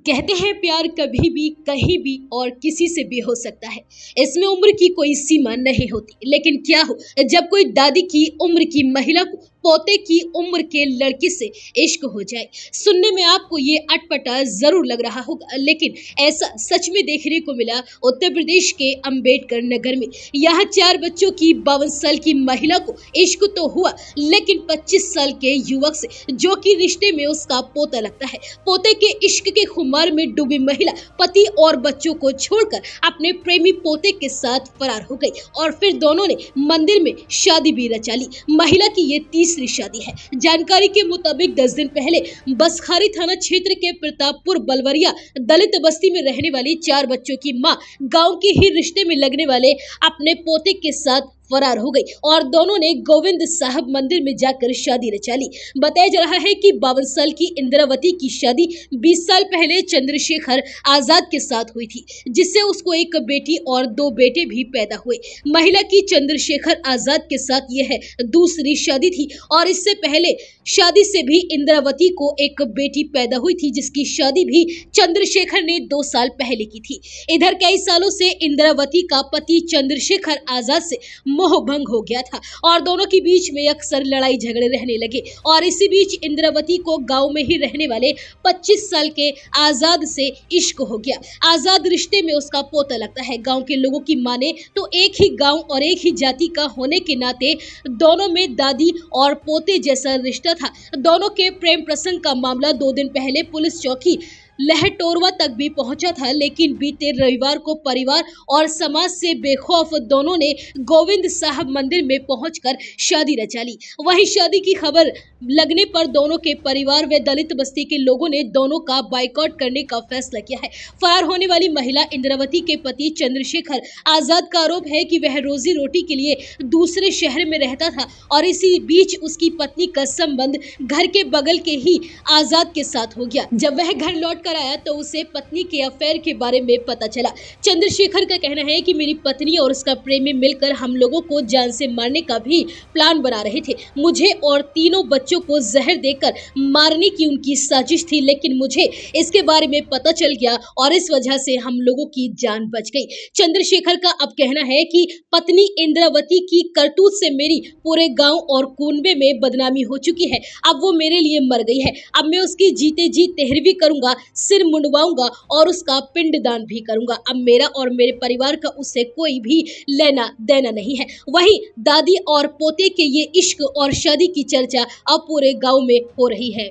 कहते हैं प्यार कभी भी कहीं भी और किसी से भी हो सकता है। इसमें उम्र की कोई सीमा नहीं होती। लेकिन क्या हो जब कोई दादी की उम्र की महिला को पोते की उम्र के लड़के से इश्क हो जाए। सुनने में आपको ये अटपटा जरूर लग रहा होगा, लेकिन ऐसा सच में देखने को मिला उत्तर प्रदेश के अंबेडकर नगर में। यहाँ 4 बच्चों की 52 साल की महिला को इश्क तो हुआ, लेकिन 25 साल के युवक से, जो कि रिश्ते में उसका पोता लगता है। पोते के इश्क के खुमार में डूबी महिला पति और बच्चों को छोड़कर अपने प्रेमी पोते के साथ फरार हो गई और फिर दोनों ने मंदिर में शादी भी रचा ली। महिला की ये तीसरी शादी है। जानकारी के मुताबिक 10 दिन पहले बसखारी थाना क्षेत्र के प्रतापपुर बलवरिया दलित बस्ती में रहने वाली 4 बच्चों की मां गांव के ही रिश्ते में लगने वाले अपने पोते के साथ फरार हो गई और दोनों ने गोविंद साहब मंदिर में जाकर शादी रचा ली। बताया जा रहा है कि 52 साल की इंद्रावती की शादी 20 साल पहले चंद्रशेखर आजाद के साथ हुई थी, जिससे उसको एक बेटी और 2 बेटे भी पैदा हुए। महिला की चंद्रशेखर आजाद के साथ यह दूसरी शादी थी और इससे पहले शादी से भी इंद्रावती को एक बेटी पैदा हुई थी, जिसकी शादी भी चंद्रशेखर ने 2 साल पहले की थी। इधर कई सालों से इंद्रावती का पति चंद्रशेखर आजाद से मोह भंग हो गया था और दोनों के बीच में अक्सर लड़ाई झगड़े रहने लगे और इसी बीच इंद्रावती को गांव में ही रहने वाले 25 साल के आजाद से इश्क हो गया। आजाद रिश्ते में उसका पोता लगता है। गांव के लोगों की माने तो एक ही गांव और एक ही जाति का होने के नाते दोनों में दादी और पोते जैसा रिश्ता था। दोनों के प्रेम प्रसंग का मामला 2 दिन पहले पुलिस चौकी लहटोरवा तक भी पहुंचा था, लेकिन बीते रविवार को परिवार और समाज से बेखौफ दोनों ने गोविंद साहब मंदिर में पहुंचकर शादी रचा ली। वहीं शादी की खबर लगने पर दोनों के परिवार व दलित बस्ती के लोगों ने दोनों का बाइकआउट करने का फैसला किया है। फरार होने वाली महिला इंद्रावती के पति चंद्रशेखर आजाद का आरोप है कि वह रोजी रोटी के लिए दूसरे शहर में रहता था और इसी बीच उसकी पत्नी का संबंध घर के बगल के ही आजाद के साथ हो गया। जब वह घर लौट कर आया तो उसे पत्नी के अफेयर के बारे में पता चला। चंद्रशेखर का कहना है कि मेरी पत्नी और उसका प्रेमी मिलकर हम लोगों को जान से मारने का भी प्लान बना रहे थे। मुझे और तीनों बच्चों को जहर देकर मारने की उनकी साजिश थी, लेकिन मुझे इसके बारे में पता चल गया और इस वजह से हम लोगों की जान बच गई। चंद्रशेखर का अब कहना है कि पत्नी इंद्रावती की करतूत से मेरी पूरे गांव और कुनबे में बदनामी हो चुकी है। अब वो मेरे लिए मर गई है। अब मैं उसकी जीते जी तेहरवी करूंगा, सिर मुंडवाऊंगा और उसका पिंडदान भी करूंगा। अब मेरा और मेरे परिवार का उससे कोई भी लेना देना नहीं है। वहीं दादी और पोते के ये इश्क और शादी की चर्चा अब पूरे गांव में हो रही है।